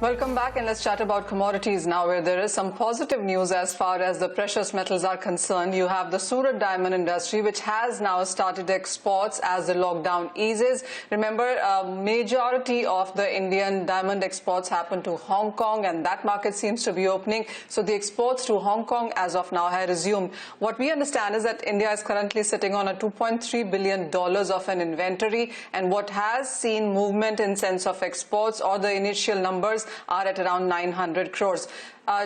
Welcome back, and let's chat about commodities now, where there is some positive news as far as the precious metals are concerned. You have the Surat diamond industry, which has now started exports as the lockdown eases. Remember, a majority of the Indian diamond exports happen to Hong Kong, and that market seems to be opening. So the exports to Hong Kong as of now have resumed. What we understand is that India is currently sitting on a $2.3 billion of an inventory, and what has seen movement in sense of exports, or the initial numbers, are at around 900 crores.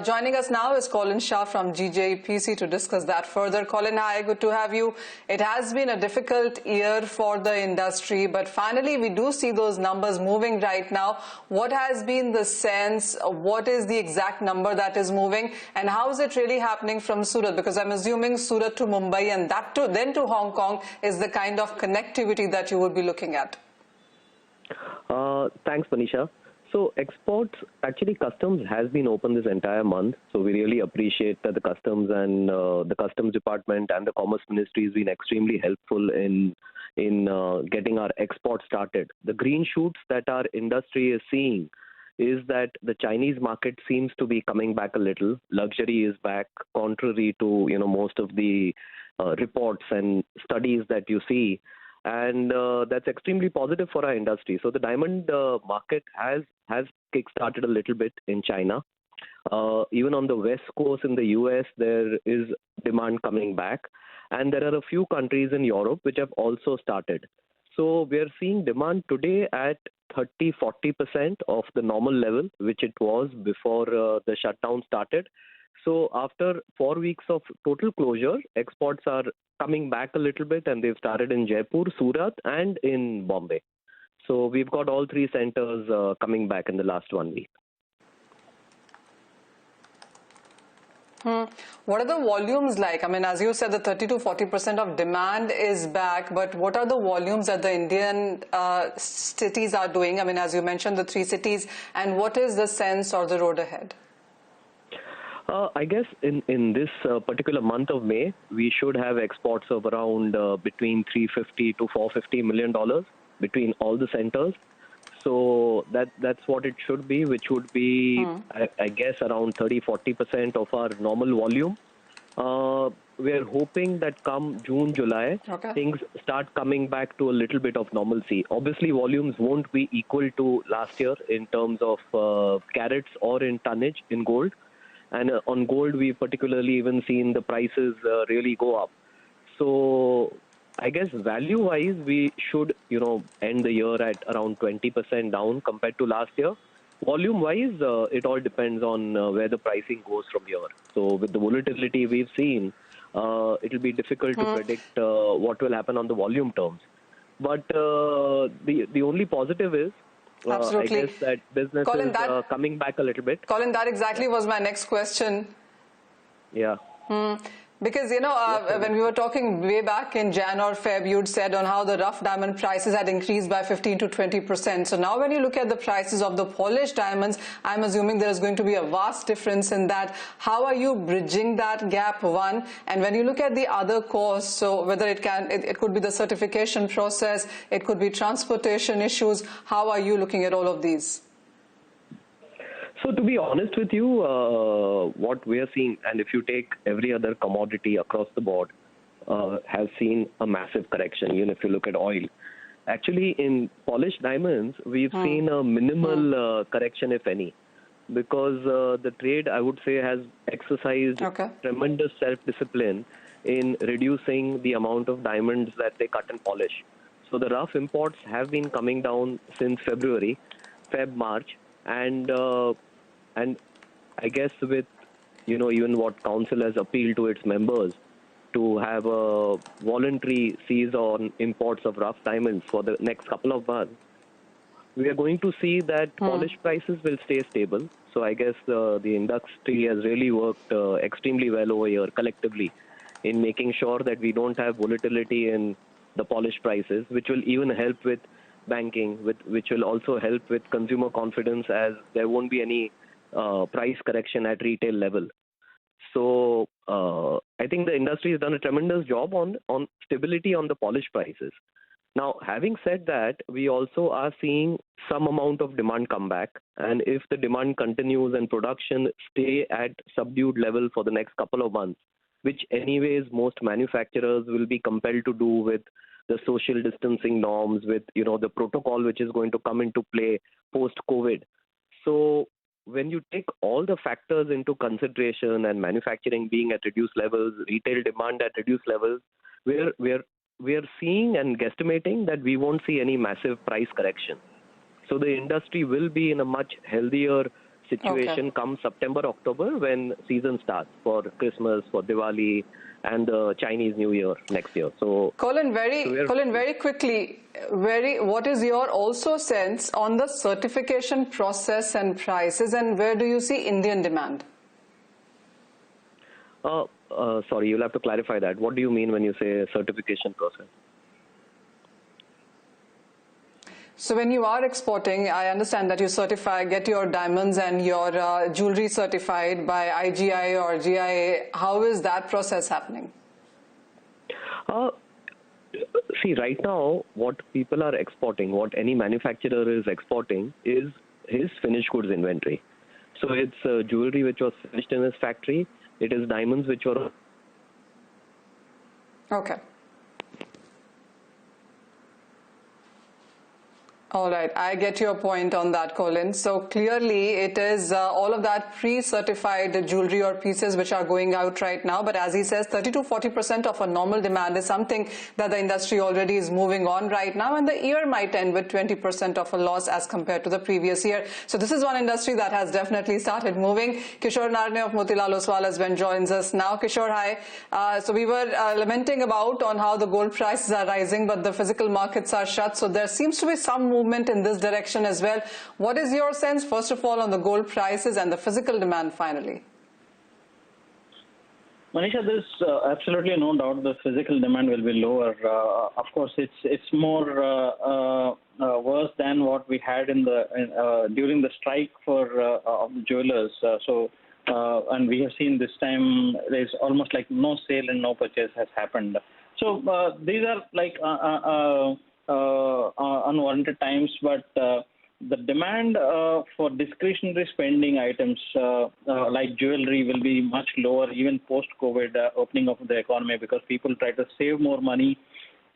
Joining us now is Colin Shah from GJPC to discuss that further. Colin, hi, good to have you. It has been a difficult year for the industry, but finally we do see those numbers moving right now. What has been the sense? What is the exact number that is moving, and how is it really happening from Surat? Because I'm assuming Surat to Mumbai and that to then to Hong Kong is the kind of connectivity that you would be looking at. Thanks, Manisha. So exports, actually customs has been open this entire month. So we really appreciate that the customs and the customs department and the commerce ministry has been extremely helpful in getting our export started. The green shoots that our industry is seeing is that the Chinese market seems to be coming back a little. Luxury is back, contrary to most of the reports and studies that you see. And that's extremely positive for our industry. So the diamond market has kick-started a little bit in China. Even on the West Coast in the US, there is demand coming back. And there are a few countries in Europe which have also started. So we are seeing demand today at 30-40% of the normal level, which it was before the shutdown started. So after 4 weeks of total closure, exports are coming back a little bit, and they've started in Jaipur, Surat, and in Bombay. So we've got all three centers coming back in the last 1 week. What are the volumes like? I mean, as you said, the 30 to 40% of demand is back, but what are the volumes that the Indian cities are doing? I mean, as you mentioned, the three cities, and what is the sense or the road ahead? I guess in this particular month of May, we should have exports of around between $350 to $450 million between all the centers. So that's what it should be, which would be, I guess, around 30-40% of our normal volume. We are hoping that come June, July, things start coming back to a little bit of normalcy. Obviously, volumes won't be equal to last year in terms of carats or in tonnage in gold. And on gold, we've particularly even seen the prices really go up. So I guess value-wise, we should, end the year at around 20% down compared to last year. Volume-wise, it all depends on where the pricing goes from here. So with the volatility we've seen, it'll be difficult to predict what will happen on the volume terms. But the only positive is, Absolutely. I guess that business Colin, is coming back a little bit. Colin, that exactly was my next question. Yeah. Because, when we were talking way back in Jan or Feb, you'd said on how the rough diamond prices had increased by 15 to 20%. So now when you look at the prices of the polished diamonds, I'm assuming there's going to be a vast difference in that. How are you bridging that gap, one? And when you look at the other costs, so whether it could be the certification process, it could be transportation issues, how are you looking at all of these? So to be honest with you, what we are seeing, and if you take every other commodity across the board, has seen a massive correction. Even if you look at oil, actually in polished diamonds, we've seen a minimal correction, if any, because the trade, I would say, has exercised tremendous self-discipline in reducing the amount of diamonds that they cut and polish. So the rough imports have been coming down since February, March, and I guess with, even what council has appealed to its members to have a voluntary cease on imports of rough diamonds for the next couple of months, we are going to see that polished prices will stay stable. So I guess the industry has really worked extremely well over here collectively in making sure that we don't have volatility in the polished prices, which will even help with banking, which will also help with consumer confidence, as there won't be any price correction at retail level. So I think the industry has done a tremendous job on stability on the polished prices. Now, having said that, we also are seeing some amount of demand come back. And if the demand continues and production stay at subdued level for the next couple of months, which anyways most manufacturers will be compelled to do with the social distancing norms, with the protocol which is going to come into play post-COVID. So when you take all the factors into consideration and manufacturing being at reduced levels, retail demand at reduced levels, we're seeing and guesstimating that we won't see any massive price correction. So the industry will be in a much healthier situation come September, October, when season starts for Christmas, for Diwali, and the Chinese New Year next year. So, Colin, very quickly, what is your also sense on the certification process and prices, and where do you see Indian demand? Sorry, you'll have to clarify that. What do you mean when you say certification process? So when you are exporting, I understand that you get your diamonds and your jewelry certified by IGI or GIA. How is that process happening? See, right now, what people are exporting, what any manufacturer is exporting is his finished goods inventory. So it's jewelry which was finished in his factory. It is diamonds which were... Okay. All right, I get your point on that, Colin. So clearly it is all of that pre-certified jewelry or pieces which are going out right now. But as he says, 30 to 40% of a normal demand is something that the industry already is moving on right now. And the year might end with 20% of a loss as compared to the previous year. So this is one industry that has definitely started moving. Kishore Narne of Motilal Oswal has joins us now. Kishore, hi. So we were lamenting about on how the gold prices are rising, but the physical markets are shut. So there seems to be some movement in this direction as well. What is your sense, first of all, on the gold prices and the physical demand finally? Manisha, there's absolutely no doubt the physical demand will be lower. Of course, it's more worse than what we had in the during the strike for of the jewelers. And we have seen this time there's almost like no sale and no purchase has happened. So these are like unwarranted times, but the demand for discretionary spending items like jewelry will be much lower even post-COVID opening of the economy, because people try to save more money.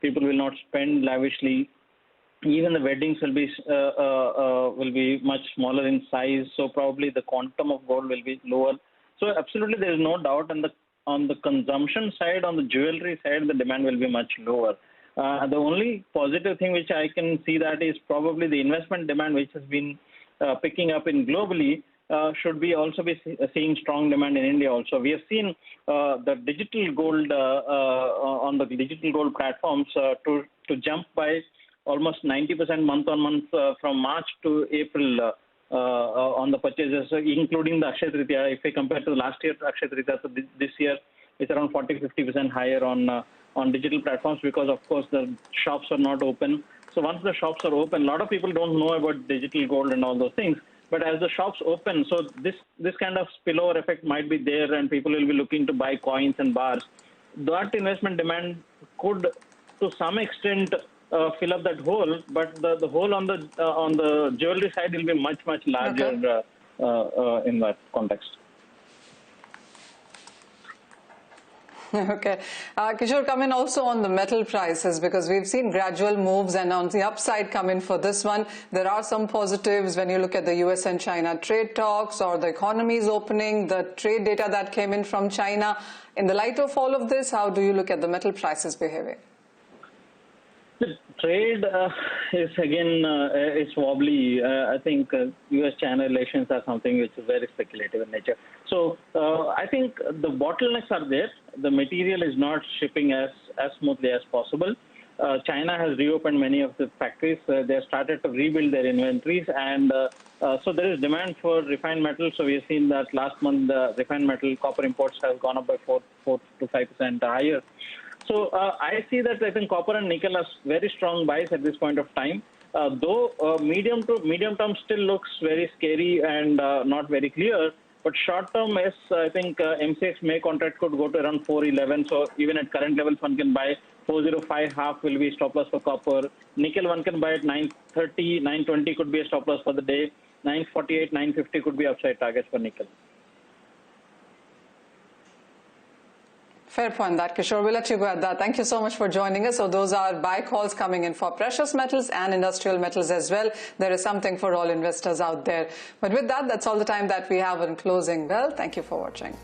People will not spend lavishly. Even the weddings will be much smaller in size, so probably the quantum of gold will be lower. So absolutely there is no doubt on the consumption side, on the jewelry side, the demand will be much lower. The only positive thing which I can see that is probably the investment demand, which has been picking up in globally, should be also be seeing strong demand in India also. We have seen the digital gold on the digital gold platforms to jump by almost 90% month on month from March to April on the purchases, including the Akshaya Tritiya. If we compare to the last year Akshaya Tritiya, so this year it's around 40-50% higher on digital platforms, because of course the shops are not open. So once the shops are open, a lot of people don't know about digital gold and all those things. But as the shops open, so this kind of spillover effect might be there, and people will be looking to buy coins and bars. That investment demand could, to some extent, fill up that hole. But the hole on the jewelry side will be much larger in that context. Okay. Kishore, come in also on the metal prices, because we've seen gradual moves, and on the upside come in for this one. There are some positives when you look at the US and China trade talks, or the economy is opening, the trade data that came in from China. In the light of all of this, how do you look at the metal prices behaving? The trade is again it's wobbly. I think US-China relations are something which is very speculative in nature. So I think the bottlenecks are there. The material is not shipping as smoothly as possible. China has reopened many of the factories. They have started to rebuild their inventories, and so there is demand for refined metal. So we have seen that last month the refined metal copper imports have gone up by 4 to 5% higher. So I see that I think copper and nickel are very strong buys at this point of time. Though medium term still looks very scary and not very clear. But short term, yes, I think MCX May contract could go to around 411. So even at current levels, one can buy 405 half will be stop loss for copper. Nickel one can buy at 930, 920 could be a stop loss for the day. 948, 950 could be upside targets for nickel. Fair point, that Kishore. We'll let you go at that. Thank you so much for joining us. So those are buy calls coming in for precious metals and industrial metals as well. There is something for all investors out there. But with that, that's all the time that we have in closing bell. Thank you for watching.